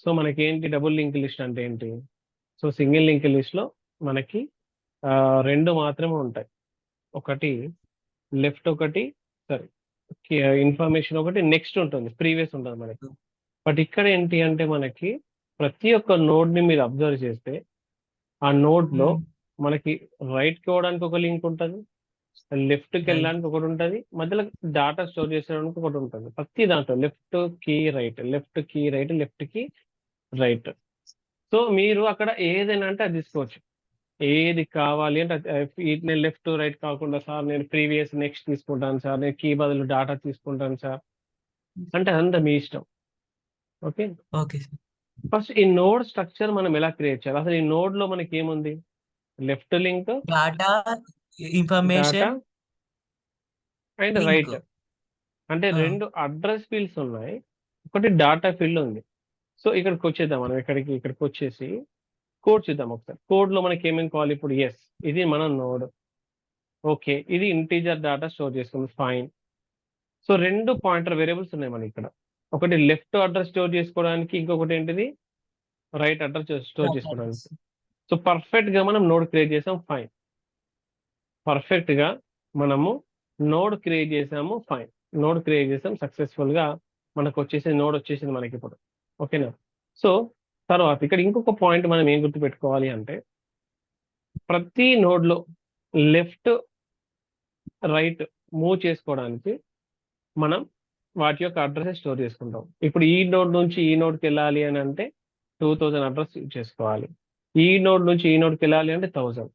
So మనకేంటి double link list అంటే ఏంటి? సో సింగిల్ లింక్ లిస్ట్ లో మనకి రెండు మాత్రమే ఉంటాయి. ఒకటి లెఫ్ట్, ఒకటి సరే ఇన్ఫర్మేషన్ ఒకటి నెక్స్ట్ ఉంటుంది, ప్రీవియస్ ఉంటుంది మనకి. బట్ ఇక్కడ ఏంటి అంటే మనకి ప్రతి ఒక్క నోడ్ ని మీరు అబ్జర్వ్ చేస్తే ఆ నోడ్ లో మనకి రైట్ కి పోవడానికి ఒక లింక్ ఉంటుంది, లెఫ్ట్ కి వెళ్ళడానికి ఒకటి ఉంటుంది, మధ్యలో డాటా స్టోర్ చేసేయడానికి ఒకటి ఉంటుంది. ప్రతి దాంట్లో లెఫ్ట్ కి రైట్, లెఫ్ట్ కి రైట్, లెఫ్ట్ కి రైట్. సో మీరు అక్కడ ఏదైనా అంటే అది తీసుకోవచ్చు, ఏది కావాలి అంటే నేను లెఫ్ట్ రైట్ కాకుండా సార్ నేను ప్రీవియస్ నెక్స్ట్ తీసుకుంటాను సార్, నేను కీ బదులు డాటా తీసుకుంటాను సార్ అంటే అదంతా మీ ఇష్టం. Okay, okay sir. ఫస్ట్ ఈ నోడ్ స్ట్రక్చర్ మనం ఎలా క్రియేట్ చేయాలి? అసలు ఈ నోడ్ లో మనకి ఏముంది? Left link, data, data information, and link. Right. అంటే రెండు అడ్రస్ ఫీల్డ్స్ ఉన్నాయి, ఒకటి డాటా ఫీల్డ్ ఉంది. సో ఇక్కడికి వచ్చేద్దాం మనం, ఇక్కడికి వచ్చేసి కోడ్ చూద్దాం ఒకసారి. కోడ్ లో మనకి ఏమేమి కావాలి ఇప్పుడు? ఎస్, ఇది మన నోడ్. ఓకే, ఇది ఇంటీజర్ డాటా స్టోర్ చేసుకుంది, ఫైన్. సో రెండు పాయింటర్ వేరియబుల్స్ ఉన్నాయి మనకి ఇక్కడ. ఒకటి లెఫ్ట్ అడ్రస్ స్టోర్ చేసుకోవడానికి, ఇంకొకటి ఏంటిది రైట్ అడ్రస్ స్టోర్ చేసుకోవడానికి. సో పర్ఫెక్ట్ గా మనం నోడ్ క్రియేట్ చేసాం, ఫైన్. పర్ఫెక్ట్ గా మనము నోడ్ క్రియేట్ చేసాము, ఫైన్. నోడ్ క్రియేట్ చేసాం సక్సెస్ఫుల్ గా, మనకు వచ్చేసి నోడ్ వచ్చేసింది మనకి ఇప్పుడు. ఓకేనా? సో తర్వాత ఇక్కడ ఇంకొక పాయింట్ మనం ఏం గుర్తుపెట్టుకోవాలి అంటే, ప్రతి నోడ్ లో లెఫ్ట్ రైట్ మూవ్ చేసుకోవడానికి మనం వాటి యొక్క అడ్రస్ స్టోర్ చేసుకుంటాం. ఇప్పుడు ఈ నోడ్ నుంచి ఈ నోడ్కి వెళ్ళాలి అని అంటే 2000 అడ్రస్ యూజ్ చేసుకోవాలి. ఈ నోడ్ నుంచి ఈ నోడ్కి వెళ్ళాలి అంటే 1000.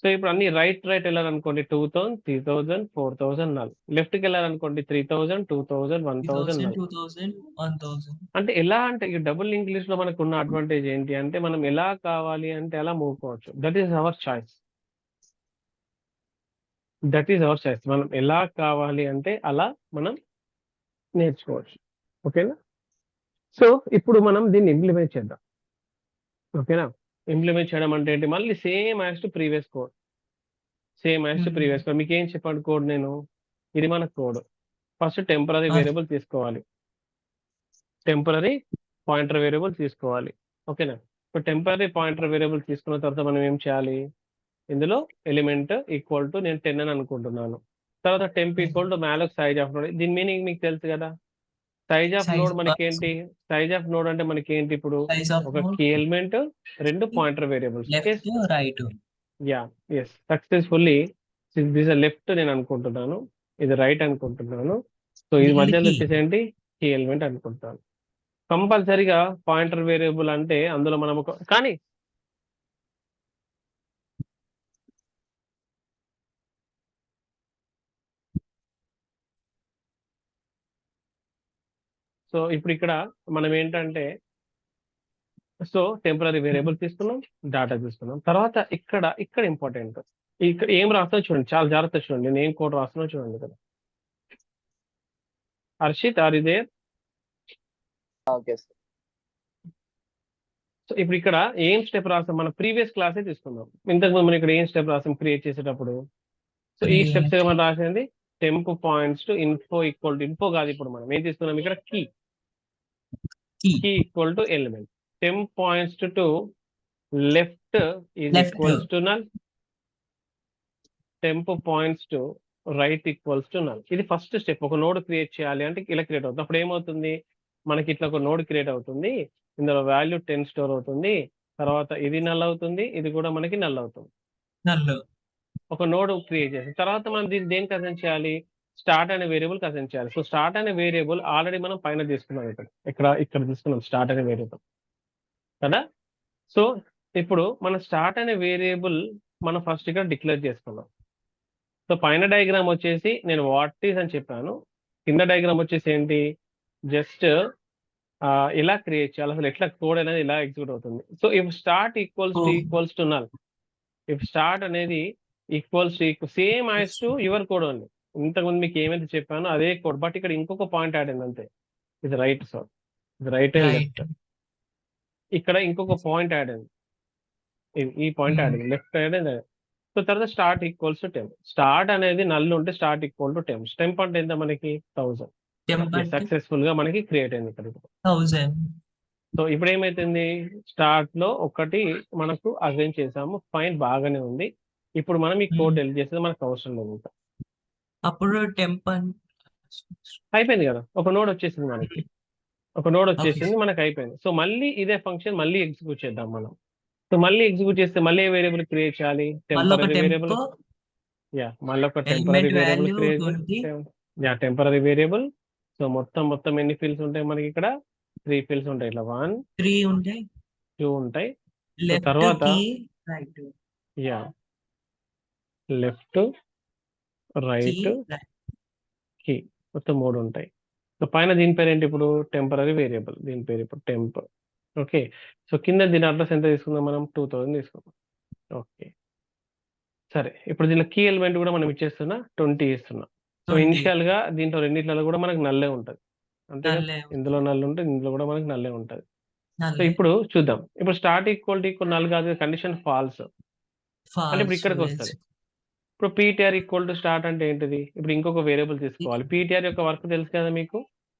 సో ఇప్పుడు అన్ని రైట్ వెళ్ళాలనుకోండి 2000, 3000, 4000, నల్. లెఫ్ట్కి వెళ్ళాలనుకోండి 3000, 2000, 1000, నల్. 2000, 1000. అంటే ఎలా అంటే ఈ డబుల్ లింక్ లిస్ట్ లో మనకు ఉన్న అడ్వాంటేజ్ ఏంటి అంటే, మనం ఎలా కావాలి అంటే అలా మూవ్ కావచ్చు. That is our choice. మనం ఎలా కావాలి అంటే అలా మనం నేర్చుకోవచ్చు. ఓకేనా? సో ఇప్పుడు మనం దీన్ని ఇంప్లిమెంట్ చేద్దాం. ఓకేనా? ఇంప్లిమెంట్ చేయడం అంటే ఏంటి? మళ్ళీ same as to previous code. మీకు ఏం చెప్పండి కోడ్? నేను ఇది మన కోడ్. ఫస్ట్ టెంపరరీ వేరియబుల్ తీసుకోవాలి, టెంపరరీ పాయింటర్ వేరియబుల్ తీసుకోవాలి. ఓకేనా? ఇప్పుడు టెంపరరీ పాయింటర్ వేరియబుల్ తీసుకున్న తర్వాత మనం ఏం చేయాలి? ఇందులో ఎలిమెంట్ ఈక్వల్ టు నేను 10 అని అనుకుంటున్నాను. తర్వాత temp equal to malloc size of node. దీని మీనింగ్ మీకు తెలుసు కదా. సైజ్ ఆఫ్ నోడ్ మనకి ఏంటి? సైజ్ ఆఫ్ నోడ్ అంటే మనకి ఏంటి? ఇప్పుడు ఒక కీ ఎలిమెంట్, రెండు pointer variables. Left, right. Yeah, yes, successfully this left నేను అనుకుంటున్నాను, ఇది రైట్ అనుకుంటున్నాను. సో ఇది మధ్యలో వచ్చేసి ఏంటి? కీ ఎలిమెంట్ అనుకుంటాను. కంపల్సరీగా పాయింటర్ వేరియబుల్ అంటే అందులో మనం కానీ సో ఇప్పుడు ఇక్కడ మనం ఏంటంటే, సో టెంపరరీ వేరియబుల్ తీసుకున్నాం, డాటా తీసుకున్నాం. తర్వాత ఇక్కడ ఇంపార్టెంట్, ఇక్కడ ఏం రాస్తున్నా చూడండి, చాలా జాగ్రత్త చూడండి. నేను ఏం కోడ్ రాస్తున్నా చూడండి కదా. హర్షిత్, ఆర్ ఇదే? Okay sir. సో ఇప్పుడు ఇక్కడ ఏం స్టెప్ రాస్తాం? మన ప్రీవియస్ క్లాసే తీసుకుందాం. ఇంతకుముందు మనం ఇక్కడ ఏం స్టెప్ రాస్తాం క్రియేట్ చేసేటప్పుడు? సో ఈ స్టెప్స్ ఏమైనా రాసింది temp points to info equal to, info కాదు, ఇప్పుడు మనం ఏం తీసుకున్నాం ఇక్కడ? Key equal to element. Temp points to left is equals to null, temp points to right equals to null. ఇది ఫస్ట్ స్టెప్. ఒక నోడ్ క్రియేట్ చేయాలి అంటే ఇలా క్రియేట్ అవుతుంది. అప్పుడు ఏమవుతుంది? మనకి ఇట్లా ఒక నోడ్ క్రియేట్ అవుతుంది, ఇందులో వాల్యూ 10 స్టోర్ అవుతుంది. తర్వాత ఇది నల్ అవుతుంది, ఇది కూడా మనకి నల్ అవుతుంది. ఒక నోడ్ క్రియేట్ చేసి తర్వాత మనం దీన్ని దేనికి అసైన్ చేయాలి? స్టార్ట్ అనే వేరియబుల్ అసైన్ చేయాలి. సో స్టార్ట్ అనే వేరియబుల్ ఆల్రెడీ మనం పైన తీసుకున్నాం, ఇక్కడ తీసుకున్నాం స్టార్ట్ అనే వేరియబుల్ కదా. సో ఇప్పుడు మన స్టార్ట్ అనే వేరియబుల్ మనం ఫస్ట్ ఇక్కడ డిక్లేర్ చేసుకున్నాం. సో పైన డయాగ్రామ్ వచ్చేసి నేను వాట్ ఈస్ అని చెప్పాను, కింద డయాగ్రామ్ వచ్చేసి ఏంటి? జస్ట్ ఇలా క్రియేట్ చేయాలి, అసలు ఎట్లా కోడ్ అనేది ఇలా ఎగ్జిక్యూట్ అవుతుంది. So if start equals to null, if start అనేది equals to same as to your code only. ఇంతకుముందు మీకు ఏమైతే చెప్పానో అదే కోడ్, బట్ ఇక్కడ ఇంకొక పాయింట్ యాడ్ అయింది అంతే. ఇది రైట్, సో ఇది రైట్ అండ్ లెఫ్ట్. ఇక్కడ ఇంకొక పాయింట్ యాడ్ అయింది, ఈ పాయింట్ యాడ్ అయింది, లెఫ్ట్ యాడ్ అయింది. సో తర్వాత start equals to temp. Start అనేది నల్ ఉంటే start equal to temp. Temp అంటే ఎంత మనకి? 1000. టెంప్ అంటే సక్సెస్ఫుల్ గా మనకి క్రియేట్ అయింది ఇక్కడ. 1000. సో ఇప్పుడు ఏమైతుంది, స్టార్ట్ లో ఒకటి మనకు అసైన్ చేసాము, ఫైన్ బాగానే ఉంది. ఇప్పుడు మనం ఈ కోడ్ డెలిట్ చేసేది మనకు అవసరం లేదు ఇంకా. అప్పుడు టెంప్ అయిపోయింది కదా, ఒక నోడ్ వచ్చేసింది మనకి, ఒక నోడ్ వచ్చేసింది మనకి అయిపోయింది. సో మళ్ళీ ఇదే ఫంక్షన్ మళ్ళీ ఎగ్జిక్యూట్ చేద్దాం మనం. సో మళ్ళీ ఎగ్జిక్యూట్ చేస్తే మళ్ళీ ఏ వేరియబుల్ క్రియేట్ చేయాలి, మళ్ళీ ఒక టెంపరరీ వేరియబుల్. టెంప్ మళ్ళీ ఒక temporary element variable value create 20. Temporary variable. So మొత్తం ఎన్ని ఫీల్డ్స్ ఉంటాయి మనకి ఇక్కడ, 3 ఫీల్డ్స్ ఉంటాయి. ఇట్లా 1 3 ఉంటాయి. 2 ఉంటాయి. లెఫ్ట్ తర్వాత key right left right key మొత్తం 3 ఉంటాయి. సో పైన దీని పేరు ఏంటి ఇప్పుడు, టెంపరరీ వేరియబుల్, దీని పేరు ఇప్పుడు టెంప్. ఓకే, సో కింద దీని అడ్రస్ ఎంత తీసుకుందాం మనం, 2000 తీసుకుందాం. ఓకే సరే, ఇప్పుడు దీనిలో కీ ఎలిమెంట్ కూడా మనం ఇచ్చేస్తున్నా 20 ఇస్తున్నా. సో 20. ఇనిషియల్ గా దీంట్లో రెండిట్లలో కూడా మనకు నల్లే ఉంటుంది, అంతే కదా, నల్లే ఇందులో నల్లు ఉంటుంది, ఇందులో కూడా మనకు నల్లే ఉంటుంది. సో నల్లే ఇప్పుడు చూద్దాం, ఇప్పుడు స్టార్ట్ ఈక్వల్ నల్ కాదు, కండిషన్ ఫాల్స్ అంటే ఇప్పుడు ఇక్కడికి వస్తుంది. ఇప్పుడు పీటీఆర్ ఈక్వల్ టు స్టార్ట్ అంటే ఏంటిది, ఇప్పుడు ఇంకొక వేరియబుల్ తీసుకోవాలి. పీటీఆర్ యొక్క వర్క్ తెలుసు కదా మీకు,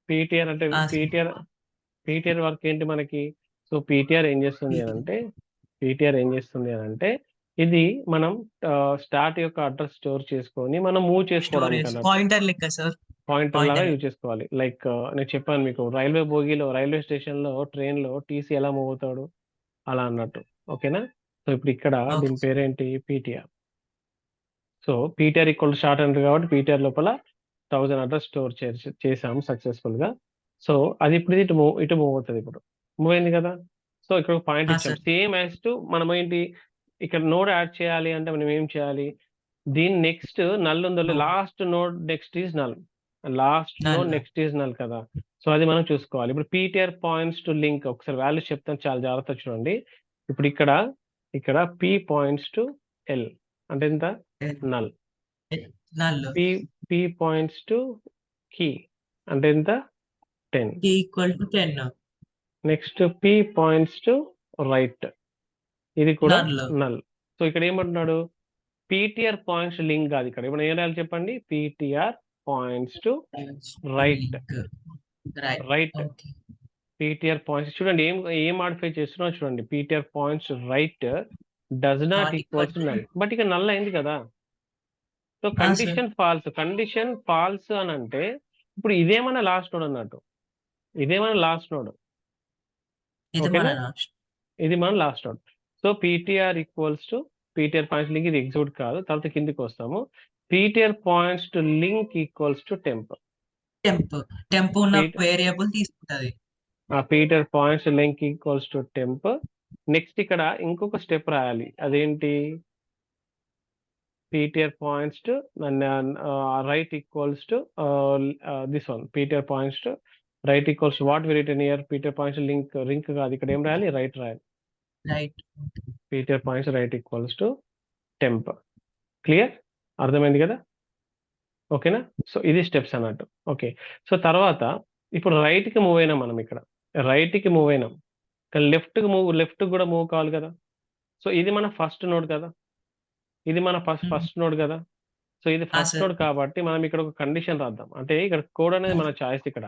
పీటీఆర్ అంటే పీటీఆర్ వర్క్ ఏంటి మనకి. సో పీటీఆర్ ఏం చేస్తుంది అని అంటే ఇది మనం స్టార్ట్ యొక్క అడ్రస్ స్టోర్ చేసుకొని మనం మూవ్ చేసుకోవడానికి అన్నట్టు, పాయింటర్ లెక్క సార్, పాయింటర్ లాగా pointer. యూజ్ చేసుకోవాలి. లైక్ నేను చెప్పాను మీకు, రైల్వే బోగీలో, రైల్వే స్టేషన్ లో, ట్రైన్ లో టీసీ ఎలా మూవ్ అవుతాడు అలా అన్నట్టు. ఓకేనా, సో ఇప్పుడు ఇక్కడ Okay. దీని పేరేంటి, PTR. So PTR equal start అంటారు కాబట్టి పీటీఆర్ లోపల 1000 అడ్రస్ స్టోర్ చేసాము సక్సెస్ఫుల్ గా. సో అది ఇప్పుడు ఇటు మూవ్ అవుతుంది, ఇప్పుడు మూవ్ అయింది కదా. సో ఇక్కడ ఒక పాయింట్ ఇచ్చాం, సేమ్ యాజ్ టు మనం ఏంటి, ఇక్కడ నోడ్ యాడ్ చేయాలి అంటే మనం ఏం చేయాలి, దీని నెక్స్ట్ నల్ ఉందో, last node next is null, last node next is null కదా. సో అది మనం చూసుకోవాలి. ఇప్పుడు పీటీఆర్ పాయింట్స్ టు లింక్, ఒకసారి వాల్యూస్ చెప్తాను, చాలా జాగ్రత్త చూడండి. ఇప్పుడు ఇక్కడ పీ పాయింట్స్ టు ఎల్ అంటే ఎంత, null. P points to key అంటే ఎంత, 10. Equal to 10. Next P points to right, ఇది కూడా Null. నల్. సో ఇక్కడ ఏమంటున్నాడు, పీటీఆర్ పాయింట్స్ లింక్ కాదు, ఇక్కడ ఇప్పుడు ఏం రాయాలి చెప్పండి, PTR points to right. Right PTR points చూడండి, ఏం మాడిఫై చేస్తున్నావు చూడండి, PTR points right does not equals to null, but ఇక నల్ అయింది కదా. సో కండిషన్ ఫాల్స్ అని అంటే ఇప్పుడు ఇదేమన్నా లాస్ట్ నోడ్ అన్నట్టు, ఇదేమన్నా లాస్ట్ నోడ్, ఓకేనా, ఇది మన last node. So PTR equals to PTR points link, ఇది ఎగ్జిక్యూట్ కాదు, తర్వాత కిందికి వస్తాము. PTR points to link equals to temp ఉన్న వేరియబుల్ తీసుకుంటది. PTR points link equals to temp. Next ఇక్కడ ఇంకొక స్టెప్ రాయాలి, అదేంటి, ptr points to right equals to this one, ptr points to right equals to what we written here, ptr points to link కాదు, ఇక్కడ ఏం రాయాలి, right రాయాలి. ptr points right equals to temp. Clear, అర్థమైంది కదా, ఓకేనా. సో ఇది steps అన్నట్టు. ఓకే, సో తర్వాత ఇప్పుడు రైట్ కి మూవ్ అయినాం మనం, ఇక్కడ రైట్ కి మూవ్ అయినాం, లెఫ్ట్ కూడా మూవ్ కావాలి కదా. సో ఇది మన ఫస్ట్ నోడ్ కదా, ఇది మన ఫస్ట్ నోడ్ కదా. సో ఇది ఫస్ట్ నోడ్ కాబట్టి మనం ఇక్కడ ఒక కండిషన్ రాద్దాం, అంటే ఇక్కడ కోడ్ అనేది మన చాయిస్ ఇక్కడ.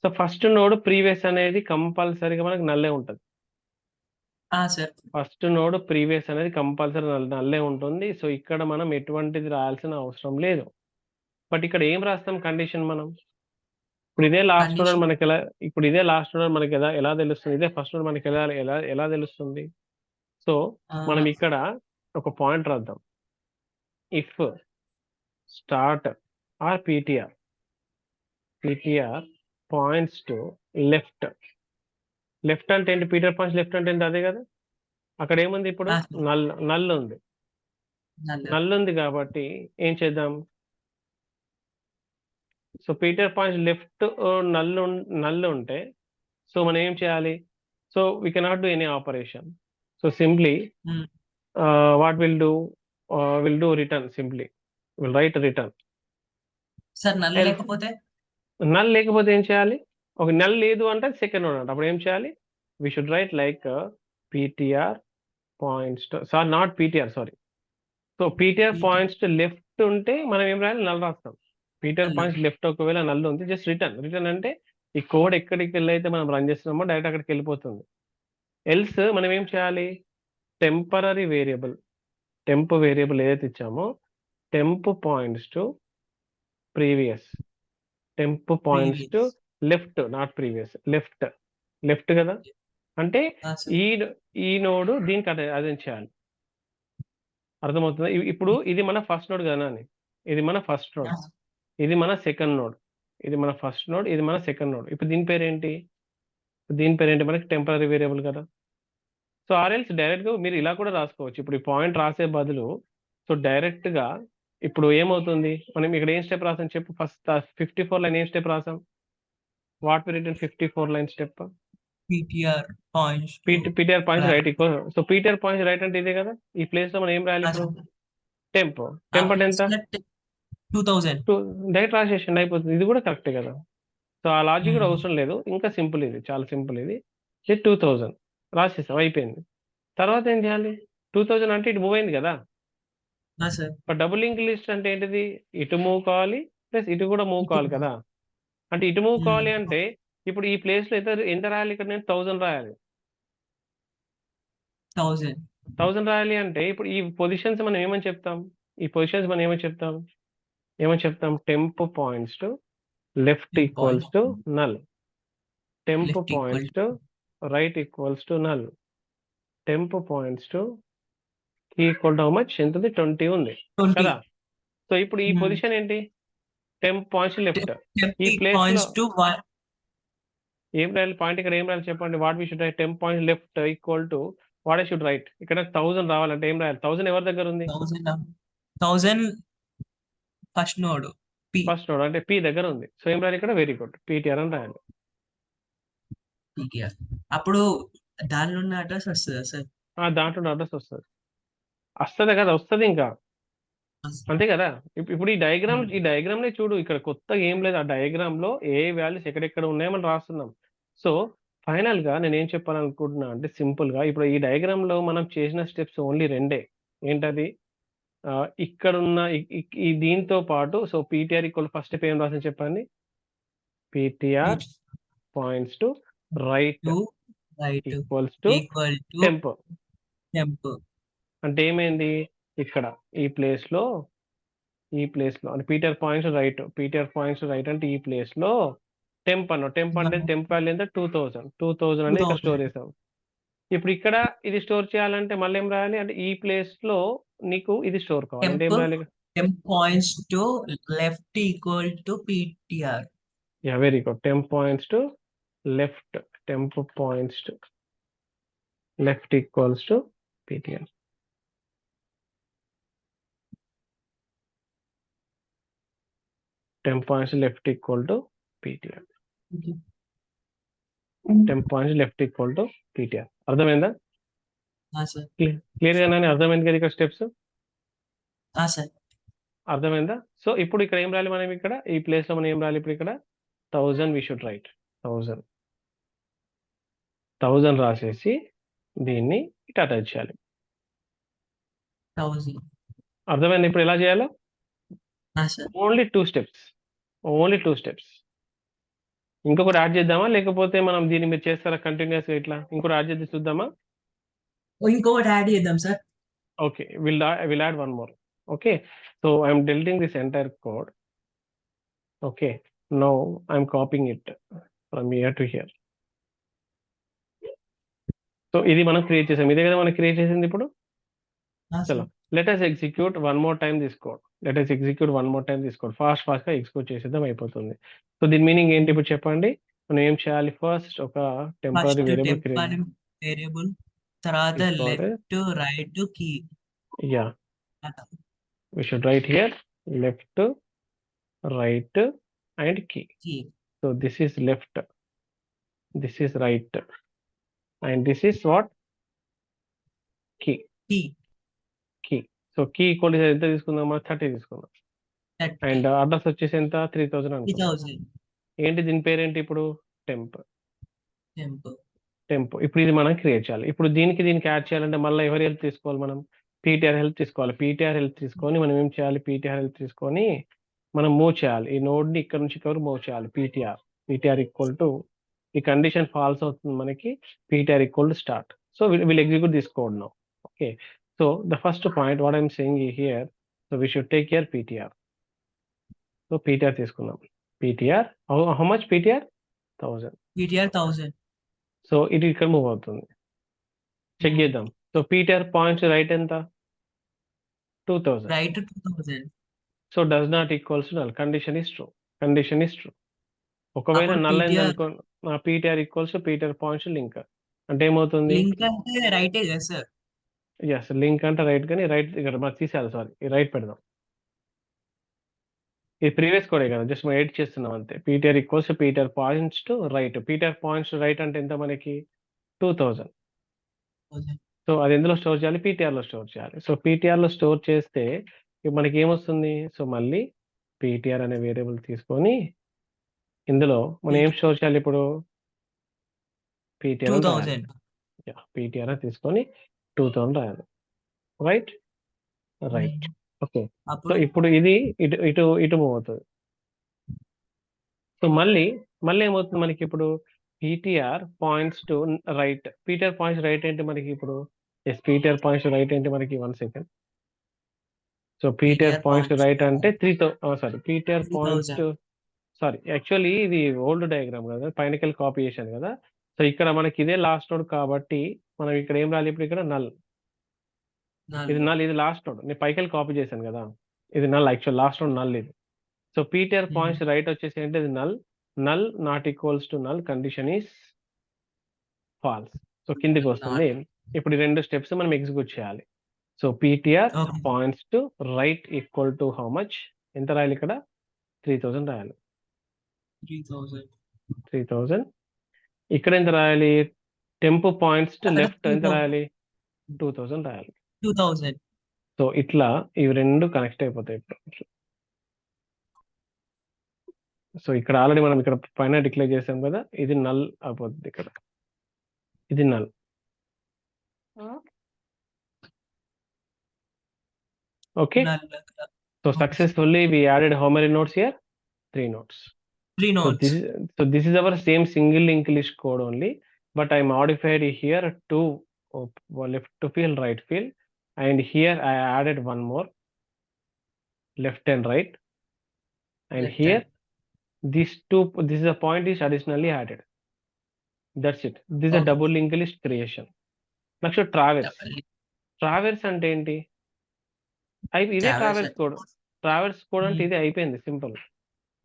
సో ఫస్ట్ నోడ్ ప్రీవియస్ అనేది కంపల్సరీగా మనకు నల్లే ఉంటుంది. ఫస్ట్ నోడ్ ప్రీవియస్ అనేది కంపల్సరీ నల్లే ఉంటుంది. సో ఇక్కడ మనం ఎటువంటిది రాయాల్సిన అవసరం లేదు. బట్ ఇక్కడ ఏం రాస్తాం కండిషన్ మనం, ఇప్పుడు ఇదే లాస్ట్ నోడ్ మనకి ఎలా తెలుస్తుంది, ఇదే ఫస్ట్ నోడ్ మనకి ఎలా తెలుస్తుంది. సో మనం ఇక్కడ ఒక పాయింట్ రాద్దాం, if start or ptr points to left అంటే ఏంటి, పీటీఆర్ పాయింట్స్ లెఫ్ట్ అంటే ఏంటి, అదే కదా. అక్కడ ఏముంది ఇప్పుడు, నల్ ఉంది కాబట్టి ఏం చేద్దాం, so PTR points left null ఉంటే సో మనం ఏం చేయాలి, so we cannot do any operation. So simply what will do return, simply will write return. Null లేకపోతే ఏం చేయాలి, ఒక నల్ లేదు అంటే సెకండ్ నోడ్ అంటే అప్పుడు ఏం చేయాలి, we should write like ptr points to not ptr sorry. So ptr points to left ఉంటే మనం ఏం రాయాలి, నల్ రాస్తాం. Ptr Null. పాయింట్స్ లెఫ్ట్ ఒకవేళ నల్ ఉంది జస్ట్ రిటర్న్ అంటే ఈ కోడ్ ఎక్కడికి వెళ్ళైతే మనం రన్ చేస్తున్నామో డైరెక్ట్ అక్కడికి వెళ్ళిపోతుంది. ఎల్స్ మనం ఏం చేయాలి, టెంపరరీ వేరియబుల్ టెంప్ వేరియబుల్ ఏదైతే ఇచ్చామో temp points to previous, temp points to Previous. Left not previous, left కదా, అంటే Sir. ఈ నోడ్ దీనికి అదే చేయాలి. అర్థమవుతుంది. ఇప్పుడు ఇది మన ఫస్ట్ నోడ్ కదా అని, ఇది మన ఫస్ట్ నోడ్, ఇది మన సెకండ్ నోడ్, ఇది మన ఫస్ట్ నోడ్, ఇది మన సెకండ్ నోడ్. ఇప్పుడు దీని పేరేంటి మనకి టెంపరరీ వేరియబుల్ కదా. సో ఆర్ఎల్స్ డైరెక్ట్ గా మీరు ఇలా కూడా రాసుకోవచ్చు. ఇప్పుడు ఈ పాయింట్ రాసే బదులు సో డైరెక్ట్ గా ఇప్పుడు ఏమవుతుంది, మనం ఇక్కడ ఏం స్టెప్ రాసాం చెప్పు. ఫస్ట్ 54 లైన్ ఏం స్టెప్ రాసాం, what we written 54 line step, PTR points to PTR points right. Right equal. So PTR points right అంటే ఇదే కదా. ఈ ప్లేస్ లో మనం ఏం రాయాలి ఇప్పుడు, టెంప్ అంటే ఎంత, 2000. డైరెక్ట్ రాసేషన్ అయిపోతుంది. ఇది కూడా కరెక్టే కదా. సో ఆ లాజిక్ కూడా అవసరం లేదు, ఇంకా సింపుల్, ఇది చాలా సింపుల్. ఇది 2000 రాసేసాం, అయిపోయింది. తర్వాత ఏం చేయాలి, 2000 అంటే ఇటు మూవ్ అయింది కదా. Sir. But double link list అంటే ఏంటిది, ఇటు మూవ్ కావాలి ప్లస్ ఇటు కూడా మూవ్ కావాలి కదా. అంటే ఇటు మూవ్ కావాలి అంటే ఇప్పుడు ఈ ప్లేస్ లో ఎంత రాయాలి, ఇక్కడ నేను 1000 రాయాలి. 1000 రాయాలి అంటే ఇప్పుడు ఈ పొజిషన్స్ మనం ఏమని చెప్తాం, temp points to left equals to null, temp Left points equal to right equals to null, temp points to equal to how much, ఎంత ఉంది, 20 ఉంది 20. కదా. సో ఇప్పుడు ఈ పొజిషన్ ఏంటి, టెంప్ పాయింట్స్ లెఫ్ట్. ఈ 10 ప్లేస్ points లో to 1. ఏం రాయాలి పాయింట్, ఇక్కడ ఏం రాయాలి చెప్పండి, what we should write, temp points left equal to what I should write. ఇక్కడ 1000 రావాలంటే ఏం రాయాలి, 1000 ఎవరి దగ్గర ఉంది, 1000 first node P. First node అంటే పి దగ్గర ఉంది. సో ఏం రాయాలి ఇక్కడ, వెరీ గుడ్, పీటీఆర్ అని రాయాలి. PTR. అప్పుడు దానిలో ఉన్న అడ్రస్ వస్తుందా సార్? దాంట్లో అడ్రస్ వస్తుంది కదా, వస్తుంది ఇంకా అంతే కదా. ఇప్పుడు ఈ డయాగ్రామ్ నే చూడు, ఇక్కడ కొత్తగా ఏం లేదు. ఆ డయాగ్రామ్ లో ఏ వాల్యూస్ ఎక్కడెక్కడ ఉన్నాయో మనం రాస్తున్నాం. సో ఫైనల్ గా నేను ఏం చెప్పాలనుకుంటున్నా అంటే సింపుల్ గా ఇప్పుడు ఈ డయాగ్రామ్ లో మనం చేసిన స్టెప్స్ ఓన్లీ రెండే. ఏంటది, ఇక్కడ ఉన్న ఈ దీంతో పాటు so PTR equal first step ఏం రాసిన చెప్పండి, PTR points to right To right equals to equal to temp. temp. అంటే ఏమైంది, ఇక్కడ ఈ ప్లేస్ లో అంటే పీటీఆర్ పాయింట్స్ రైట్ అంటే ఈ ప్లేస్ లో టెంప్ అంటే టెంప్ వాల్యూ ఎంత, 2000 అనేది ఇక్కడ 2000. స్టోర్ చేసాం. ఇప్పుడు ఇక్కడ ఇది స్టోర్ చేయాలంటే మళ్ళీ ఏం రాయాలి అంటే ఈ ప్లేస్ లో నీకు ఇది స్టోర్ కావాలంటే ఏం రాయాలి, Temp points to left equal to PTR. Yeah very good, temp points to left equals to PTR. Temp points left equal to PTR. Temp points left equal to PTR. అర్థమైందా, Sir. Clear గా అర్థమైంది కదా ఇక్కడ steps, Sir. అర్థమైందా. So ఇప్పుడు ఇక్కడ ఏం రాయాలి మనం, ఇక్కడ ఈ ప్లేస్ లో మనం ఏం రాయాలి, ఇప్పుడు ఇక్కడ 1000 వి షుడ్ రైట్, 1000 రాసేసి దీన్ని ఇటు అటాచ్ చేయాలి. 1000. అర్థమైంది ఇప్పుడు ఎలా చేయాలో, Sir. Only two steps. ఇంకొకటి యాడ్ చేద్దామా, లేకపోతే మనం దీన్ని మీరు చేస్తారా కంటిన్యూస్ గా ఇట్లా, ఇంకోటి యాడ్ చేసి చూద్దామా. ఇంకొకటి యాడ్ చేద్దాం sir. Okay, we'll add one more. Okay, so I'm deleting this entire code. Okay, now I'm copying it from here to here. So ఇది మనం క్రియేట్ చేసాం, ఇదే కదా మనం క్రియేట్ చేసింది. ఇప్పుడు చలో let us execute one more time this code. Fast గా ఎగ్జిక్యూట్ చేసేద్దాం, అయిపోతుంది. సో దీని మీనింగ్ ఏంటి ఇప్పుడు చెప్పండి. మనం ఏం చేయాలి, ఫస్ట్ ఒక టెంపరరీ వేరియబుల్ తర్వాత left right key. Yeah, we should write here left, right and key. So this is left, this is right and this is what, key. So key equal is ఎంత తీసుకుందామా, 30 తీసుకుందాం. And address వచ్చేసి ఎంత, 3000 అనుకుందాం. ఏంటి దీని పేరేంటి ఇప్పుడు, టెంప్. ఇప్పుడు ఇది మనం క్రియేట్ చేయాలి. ఇప్పుడు దీనికి యాడ్ చేయాలంటే మళ్ళీ ఎవరి హెల్ప్ తీసుకోవాలి, మనం పీటీఆర్ హెల్ప్ తీసుకోవాలి. పీటీఆర్ హెల్ప్ తీసుకొని మనం ఏం చేయాలి, పీటీఆర్ హెల్ప్ తీసుకొని మనం మూవ్ చేయాలి. ఈ నోడ్ ని ఇక్కడ నుంచి ఇక్కడ మూవ్ చేయాలి. పీటీఆర్ ఈక్వల్ టు ఈ కండిషన్ ఫాల్స్ అవుతుంది మనకి. PTR equal to start. So will execute this code now. Okay, so the first point what I'm saying here, so we should take care PTR. So PTR తీసుకుందాం. PTR how much? PTR 1000. PTR 1000. So ఇది ఇక్కడ move అవుతుంది. Check చేద్దాం. So PTR points right ఎంత? 2000. Right to 2000. So does not equals to null. Condition is true. Condition is true. ఒకవేళ అప్పుడు null అయింది PTR అనుకో, PTR equals to PTR points link అంటే ఏమవుతుంది? లింక్ అంటే రైటే కదా సార్? ఎస్, లింక్ అంటే రైట్, కానీ రైట్ ఇక్కడ మనం తీసేయాలి. సారీ, ఈ రైట్ పెడదాం. ఈ ప్రీవియస్ కోడే కదా, జస్ట్ మనం ఎడిట్ చేస్తున్నాం అంతే. PTR equals to PTR points to right. PTR points to right అంటే ఎంత మనకి? 2000. సో అది ఎందులో స్టోర్ చేయాలి? పీటీఆర్ లో స్టోర్ చేయాలి. సో పీటీఆర్ లో స్టోర్ చేస్తే మనకి ఏమొస్తుంది? సో మళ్ళీ పీటీఆర్ అనే వేరియబుల్ తీసుకొని ఇందులో మనం ఏం స్టోర్ చేయాలి ఇప్పుడు? పీటీఆర్ 2000. పీటీఆర్ తీసుకొని 2000 రాయాలి. Right right. ఓకే, సో అప్పుడు ఇప్పుడు ఇది ఇటు ఇటు ఇటు మూవ్ అవుతుంది. సో మళ్ళీ ఏమవుతుంది మనకి ఇప్పుడు? PTR points to right. PTR points right ఏంటి మనకి ఇప్పుడు? ఎస్, పీటీఆర్ పాయింట్స్ రైట్ ఏంటి మనకి? 1 second. So PTR points right అంటే 3000. Sorry, PTR points 3000. To, sorry actually ఇది ఓల్డ్ డయాగ్రామ్ కదా, పైనకెళ్ళి కాపీ చేశాను కదా. సో ఇక్కడ మనకి ఇదే లాస్ట్ నోడ్ కాబట్టి మనం ఇక్కడ ఏం రాలి? ఇప్పుడు ఇక్కడ నల్. ఇది నల్, ఇది లాస్ట్ నోడ్. నేను పైకెళ్ళి కాపీ చేశాను కదా, ఇది null. Actual last node null ఇది. సో పీటీఆర్ పాయింట్స్ రైట్ వచ్చేసి ఏంటి? ఇది null. Null not equals to null. Condition is false. So కిందికి వస్తుంది. ఇప్పుడు ఈ 2 స్టెప్స్ మనం ఎగ్జిక్యూట్ చేయాలి. So PTR Okay. Points to right equal to how much? ఎంత రాయాలి ఇక్కడ? 3000 రాయాలి. 3000. 3000. ఇక్కడ ఎంత రాయాలి? టెంప్ పాయింట్స్ టు అక్కడ లెఫ్ట్ ఎంత 2000. రాయాలి? 2000 రాయాలి. 2000. సో ఇట్లా ఇవి 2 కనెక్ట్ అయిపోతాయి ఇప్పుడు. సో ఇక్కడ ఆల్రెడీ మనం ఇక్కడ పైన డిక్లేర్ చేసాం కదా, ఇది నల్ అయిపోతుంది ఇక్కడ. ఇది null. Okay, Null. So successfully we added how many notes here? 3 notes. 3 nodes. This is our same single linked list code only, but I modified here to left to field, right field, and here I added one more left and right, and Left here and- this is a point is additionally added. That's it. This is a Okay. double linked list creation. Next traverse. Traverse అంటే ఏంటి? ఇదే travels code. Travels code అంటే ఇది అయిపోయింది, simple.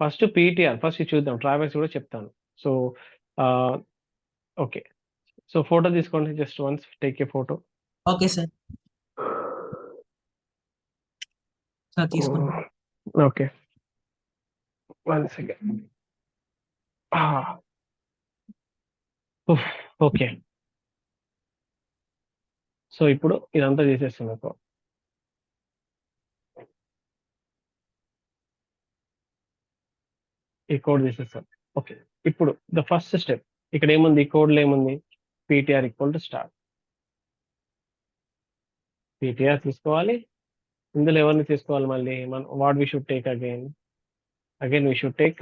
First PTR first చూద్దాం, travels కూడా చెప్తాను. So okay, so photo తీసుకోండి. Just once take a photo. Okay sir. Sir తీసుకోండి. Okay, 1 second. ఓకే, సో ఇప్పుడు ఇదంతా చేసేస్తాను. నాకు ఈ కోడ్ తీసేస్తాను. ఓకే, ఇప్పుడు ద ఫస్ట్ స్టెప్ ఇక్కడ ఏముంది? ఈ కోడ్లో ఏముంది? PTR equal to start. PTR తీసుకోవాలి. ఇందులో ఎవరిని తీసుకోవాలి? మళ్ళీ మనం what we should take again we should take,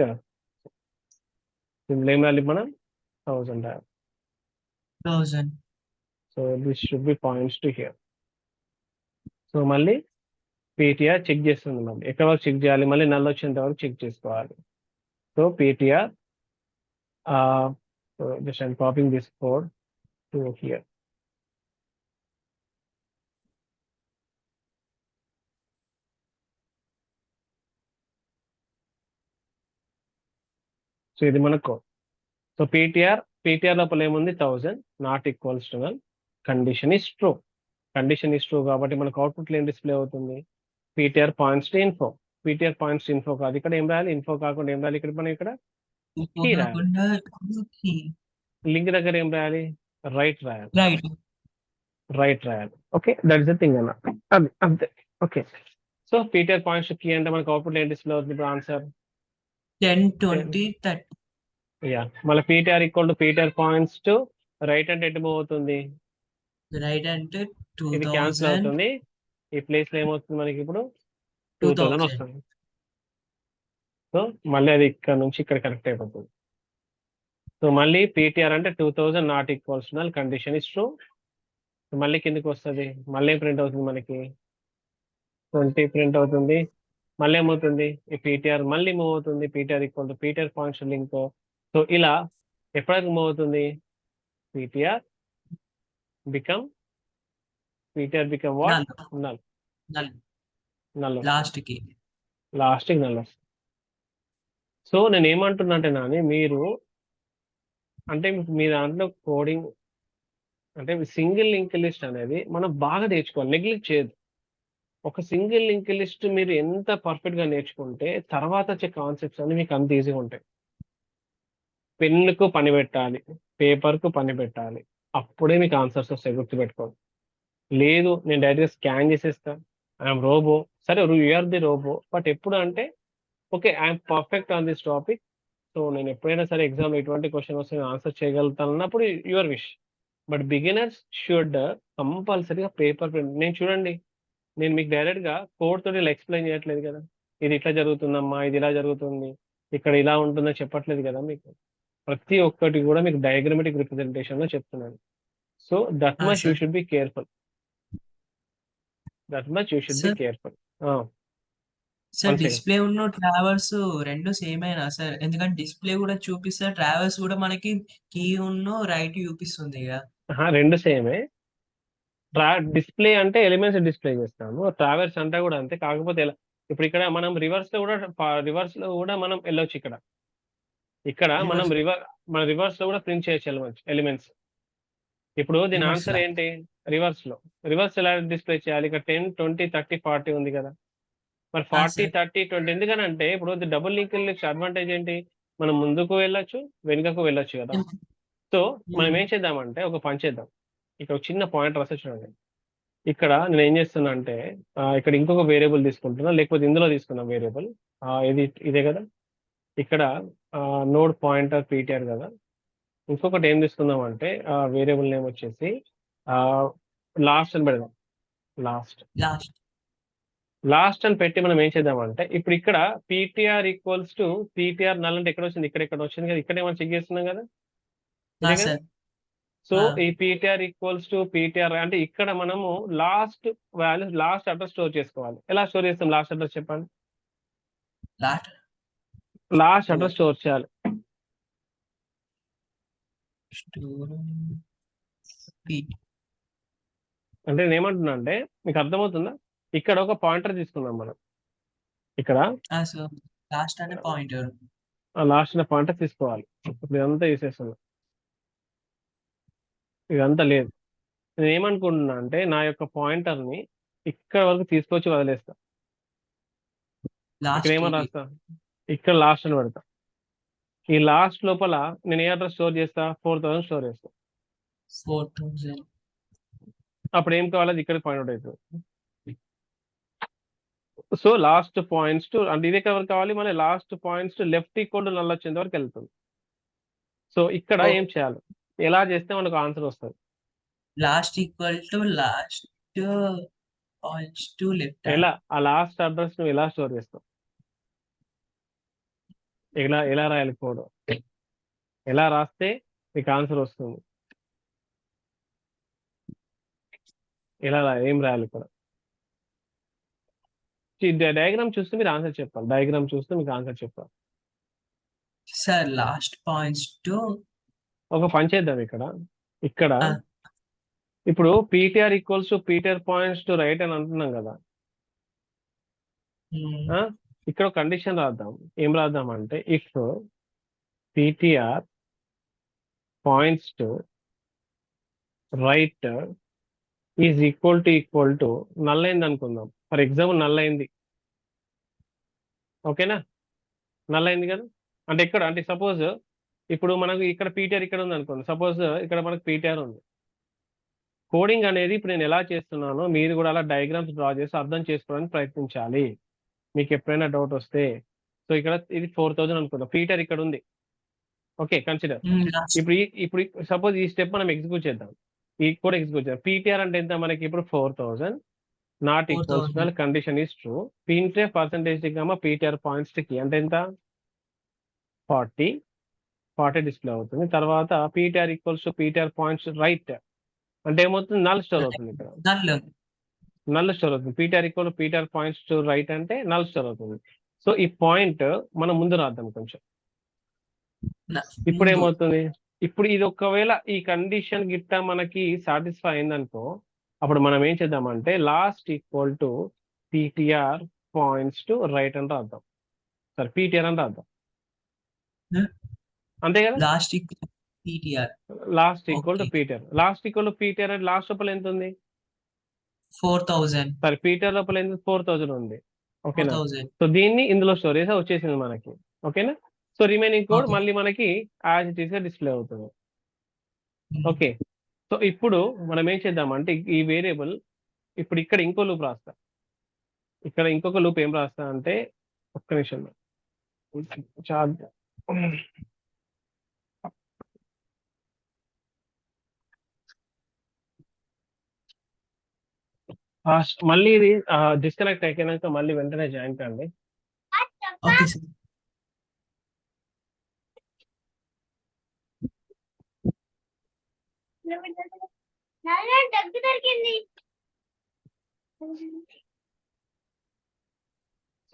ఇందులో ఏం రాలి మనం? 1000. 1000. So this should be points to hear. So మళ్ళీ పీటీఆర్ చెక్ చేస్తుంది. మళ్ళీ ఎక్కడ వరకు చెక్ చేయాలి? మళ్ళీ నల్ వచ్చేంత వరకు చెక్ చేసుకోవాలి. So PTR just I'm copying this code to here. So ఇది మన కోడ్. సో పీటీఆర్ లోపల ఏముంది? 1000 not equals to null. Condition is true. Condition is true కాబట్టి మనకు అవుట్పుట్ ఏం డిస్ప్లే అవుతుంది? PTR points to info. PTR points to info కాదు, ఇక్కడ ఏం రాయాలి? ఇన్ఫో కాకుండా ఏం రాయాలి? ఇక్కడ మనం ఇక్కడ key రాయాలి. లింక్ దగ్గర ఏం రాయాలి? రైట్ రాయాలి. రైట్ రాయాలి. Okay, that is the thing అన్న, అది అంతే. Okay, so PTR points key అంటే మనకు అవుట్పుట్ ఏం డిస్ప్లే అవుతుంది? ఇప్పుడు ఆన్సర్ 10, 20, 30. యా, మళ్ళీ PTR equal to PTR points to right అంటే ఎటు మూవ్ అవుతుంది? రైట్ అంటే ఇది క్యాన్సిల్ 2000. అవుతుంది. ఈ ప్లేస్ లో ఏమవుతుంది మనకి ఇప్పుడు? 2000 వస్తుంది. సో మళ్ళీ అది ఇక్కడ నుంచి ఇక్కడ కనెక్ట్ అయిపోతుంది. సో మళ్ళీ పీటీఆర్ అంటే 2000 not equals null condition is true. మళ్ళీ కిందకి వస్తుంది, మళ్ళీ ప్రింట్ అవుతుంది మనకి 20 ప్రింట్ అవుతుంది. మళ్ళీ ఏమవుతుంది, ఈ పీటీఆర్ మళ్ళీ మూవ్ అవుతుంది, PTR equal to PTR points link. So ఇలా ఎప్పటికి మూవ్ అవుతుంది, PTR become what, null null last కి లాస్ట్కి నల్ వస్తుంది. సో నేను ఏమంటున్నా అంటే నాని, మీరు అంటే మీ దాంట్లో కోడింగ్ అంటే సింగిల్ లింక్ లిస్ట్ అనేది మనం బాగా నేర్చుకోవాలి, నెగ్లెక్ట్ చేయదు. ఒక సింగిల్ లింక్ లిస్ట్ మీరు ఎంత పర్ఫెక్ట్ గా నేర్చుకుంటే తర్వాత వచ్చే కాన్సెప్ట్స్ అన్ని మీకు అంత ఈజీగా ఉంటాయి. పెన్నుకు పని పెట్టాలి, పేపర్కు పని పెట్టాలి, అప్పుడే మీకు ఆన్సర్స్ వస్తాయి, గుర్తుపెట్టుకోండి. లేదు నేను డైరెక్ట్గా స్కాన్ చేసేస్తా, ఐఎమ్ రోబో, సరే యూఆర్ ది రోబో, బట్ ఎప్పుడు అంటే okay I'm perfect on this topic. So నేను ఎప్పుడైనా సరే ఎగ్జామ్ ఎటువంటి క్వశ్చన్ వస్తే ఆన్సర్ చేయగలుగుతాను అన్నప్పుడు your wish. But beginners should కంపల్సరీగా పేపర్ ప్రింట్. నేను చూడండి, నేను మీకు డైరెక్ట్గా కోడ్ తోటి ఇలా ఎక్స్ప్లెయిన్ చేయట్లేదు కదా, ఇది ఇట్లా జరుగుతుందమ్మా, ఇది ఇలా జరుగుతుంది, ఇక్కడ ఇలా ఉంటుందని చెప్పట్లేదు కదా మీకు. ప్రతి ఒక్కటి కూడా మీకు డయాగ్రమెటిక్ రిప్రజెంటేషన్ లో చెప్తున్నాను. So that much you should be careful, sir display ఉన్న ట్రావర్స్ రెండు సేమ్ అయినా సార్? ఎందుకంటే డిస్ప్లే కూడా చూపిస్తే ట్రావర్స్ కూడా మనకి కీ ఉన్న రైట్ చూపిస్తుంది కదా. రెండు సేమే. డిస్ప్లే అంటే ఎలిమెంట్స్ డిస్ప్లే చేస్తాము, ట్రావెల్స్ అంటే కూడా అంతే. కాకపోతే ఇప్పుడు ఇక్కడ మనం రివర్స్ లో కూడా మనం వెళ్ళొచ్చు. ఇక్కడ మనం రివర్స్ లో కూడా ప్రింట్ చేయొచ్చు ఎలిమెంట్స్. ఇప్పుడు దీని ఆన్సర్ ఏంటి, రివర్స్ ఎలా డిస్ప్లే చేయాలి? ఇక్కడ 10, 20, 30, 40 ఉంది కదా. మరి 40, 30, 20 ఎందుకనంటే ఇప్పుడు డబుల్ లింక్ లిస్ట్ అడ్వాంటేజ్ ఏంటి, మనం ముందుకు వెళ్ళొచ్చు, వెనుకకు వెళ్ళొచ్చు కదా. సో మనం ఏం చేద్దామంటే ఒక పని చేద్దాం, ఇక్కడ ఒక చిన్న పాయింట్ రాసి చూడండి. ఇక్కడ నేను ఏం చేస్తున్నా అంటే ఇక్కడ ఇంకొక వేరియబుల్ తీసుకుంటున్నా, లేకపోతే ఇందులో తీసుకున్నాం వేరియబుల్, ఇదే కదా. ఇక్కడ నోడ్ పాయింటర్ పీటీఆర్ కదా. ఇంకొకటి ఏం తీసుకుందాం అంటే వేరియబుల్ నేమ్ వచ్చేసి లాస్ట్ అని పెడదాం. లాస్ట్ అని పెట్టి మనం ఏం చేద్దామంటే ఇప్పుడు ఇక్కడ PTR equals to PTR null అంటే ఎక్కడ వచ్చింది, ఇక్కడ వచ్చింది కదా. ఇక్కడే మనం చెక్ చేస్తున్నాం కదా. సో ఈ పీటీఆర్ ఈక్వల్స్ టు పీటీఆర్ అంటే ఇక్కడ మనము last value, last address store చేసుకోవాలి. ఎలా స్టోర్ చేస్తాం లాస్ట్ అడ్రస్ చెప్పండి. లాస్ట్ అడ్రస్ స్టోర్ చేయాలి. అంటే నేను ఏమంటున్నా అంటే మీకు అర్థమవుతుందా, ఇక్కడ ఒక పాయింటర్ తీసుకున్నాం మనం, ఇక్కడ లాస్ట్ అనే పాయింటర్ తీసుకోవాలి. ఇప్పుడు ఇదంతా తీసేస్తున్నాం, ఇదంతా లేదు. నేను ఏమనుకుంటున్నా అంటే నా యొక్క పాయింటర్ ని ఇక్కడ వరకు తీసుకొచ్చి వదిలేస్తా. ఇక్కడ ఏమని రాస్తా, ఇక్కడ లాస్ట్ అని పెడతా. ఈ లాస్ట్ లోపల నేను ఏ అడ్రస్ స్టోర్ చేస్తా, 4000 స్టోర్ చేస్తా. 4000 అప్పుడు ఏం కావాలి, ఇక్కడ పాయింట్ అవుట్ అవుతుంది. సో లాస్ట్ పాయింట్స్ టు అంటే ఇదే కవర్ కావాలి, మళ్ళీ last points to left equal to null వచ్చేంత వరకు వెళ్తుంది. సో ఇక్కడ ఏం చేయాలి, ఎలా చేస్తే మనకు ఆన్సర్ వస్తుంది. Last equal to last points to left. ఎలా ఆ లాస్ట్ అడ్రస్ నువ్వు ఎలా స్టోర్ చేస్తావు, ఎలా రాయాలి కోడ్, ఎలా రాస్తే మీకు ఆన్సర్ వస్తుంది, ఏం రాయాలి ఇక్కడ. డయాగ్రామ్ చూస్తే మీరు ఆన్సర్ చెప్పాలి, డయాగ్రామ్ చూస్తే మీకు ఆన్సర్ చెప్పాలి. సార్ లాస్ట్ పాయింట్స్ టు ఒక పని చేద్దాం, ఇక్కడ ఇప్పుడు PTR equals to PTR points to right అని అంటున్నాం కదా. ఇక్కడ కండిషన్ రాద్దాం. ఏం రాద్దాం అంటే if PTR points to right is equal to null అయింది అనుకుందాం. ఫర్ ఎగ్జాంపుల్ నల్ అయింది, ఓకేనా. నల్ అయింది కదా. అంటే ఇక్కడ అంటే సపోజ్ ఇప్పుడు మనకు ఇక్కడ పీటీఆర్ ఇక్కడ ఉంది అనుకోండి. సపోజ్ ఇక్కడ మనకు పీటీఆర్ ఉంది. కోడింగ్ అనేది ఇప్పుడు నేను ఎలా చేస్తున్నానో మీరు కూడా అలా డయాగ్రామ్స్ డ్రా చేసి అర్థం చేసుకోవడానికి ప్రయత్నించాలి, మీకు ఎప్పుడైనా డౌట్ వస్తే. సో ఇక్కడ ఇది 4000 అనుకుందాం, పీటీఆర్ ఇక్కడ ఉంది, ఓకే కన్సిడర్. ఇప్పుడు సపోజ్ ఈ స్టెప్ మనం ఎగ్జిక్యూట్ చేద్దాం, ఈ కోడ్ ఎగ్జిక్యూట్ చేద్దాం. పీటీఆర్ అంటే ఎంత మనకి ఇప్పుడు 4000 not equals condition is true, printf %, PTR points కి అంటే ఎంత 40 డిస్ప్లే అవుతుంది. తర్వాత PTR equals to PTR points right అంటే ఏమవుతుంది, నల్ స్టోర్ అవుతుంది. ఇక్కడ నల్ స్టోర్ అవుతుంది. PTR equal PTR points to right అంటే నల్ స్టోర్ అవుతుంది. సో ఈ పాయింట్ మనం ముందు రాద్దాం కొంచెం. ఇప్పుడు ఏమవుతుంది, ఇప్పుడు ఇది ఒకవేళ ఈ కండిషన్ గిట్ట మనకి సాటిస్ఫై అయిందనుకో, అప్పుడు మనం ఏం చేద్దామంటే last equal to PTR points to right అని రాద్దాం. సరే పీటీఆర్ అని రాద్దాం, అంతే కదా. Last PTR last equal to PTR. Last equal to PTR అంటే లాస్ట్ లోపల ఎంత ఉంది, 4000. సరే పీటీఆర్ లోపల ఎంత 4000 ఉంది. ఓకేనా. 4000. సో దీన్ని ఇందులో స్టోర్ చేసి వచ్చేసింది మనకి. ఓకేనా. So remaining code Okay. మళ్ళీ మనకి యాజ్ ఇట్ ఈస్ గా డిస్ప్లే అవుతుంది. ఓకే. సో ఇప్పుడు మనం ఏం చేద్దామంటే ఈ వేరియబుల్ ఇప్పుడు ఇక్కడ ఇంకో లూప్ రాస్తా. ఇక్కడ ఇంకొక లూప్ ఏం రాస్తా అంటే, ఒక్క నిమిషం చార్జ్. మళ్ళీ ఇది డిస్కనెక్ట్ అయిపోయినాక మళ్ళీ వెంటనే జాయిన్ కండి. Okay sir.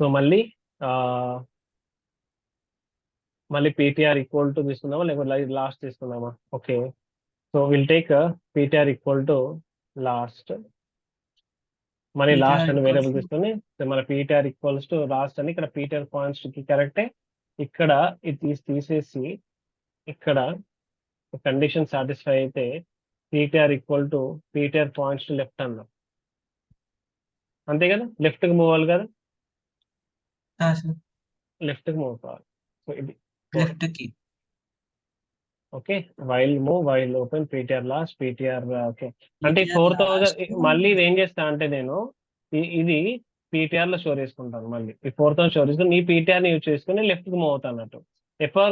సో మళ్ళీ పీటీఆర్ ఈక్వల్ టు తీసుకుందామా లేకపోతే లాస్ట్ తీసుకుందామా. Okay. So will take PTR equal to last, మళ్ళీ PTR లాస్ట్ అని equals వేరియబుల్ to- తీసుకొని మన పీటీఆర్ ఈక్వల్స్ టు లాస్ట్ అని ఇక్కడ పీటీఆర్ పాయింట్స్ కి కరెక్టే. ఇక్కడ ఇది తీసేసి ఇక్కడ కండిషన్ సాటిస్ఫై అయితే PTR equal to PTR points to left అన్నాం, అంతే కదా. లెఫ్ట్ కి మూవ్ అవ్వాలి కదా, లెఫ్ట్ కి మూవ్ కావాలి. సో ఇది లెఫ్ట్ కి. Okay. While move, while open, PTR last, PTR. Okay. అంటే PTR 4000 last. మళ్ళీ ఇది ఏం చేస్తా అంటే నేను ఇది పీటీఆర్ లో స్టోర్ చేసుకుంటాను. మళ్ళీ ఈ 4000 స్టోర్ చేసుకుని ఈ పీటీఆర్ ని యూజ్ చేసుకుని లెఫ్ట్ కి మూవ్ అవుతా అన్నట్టు.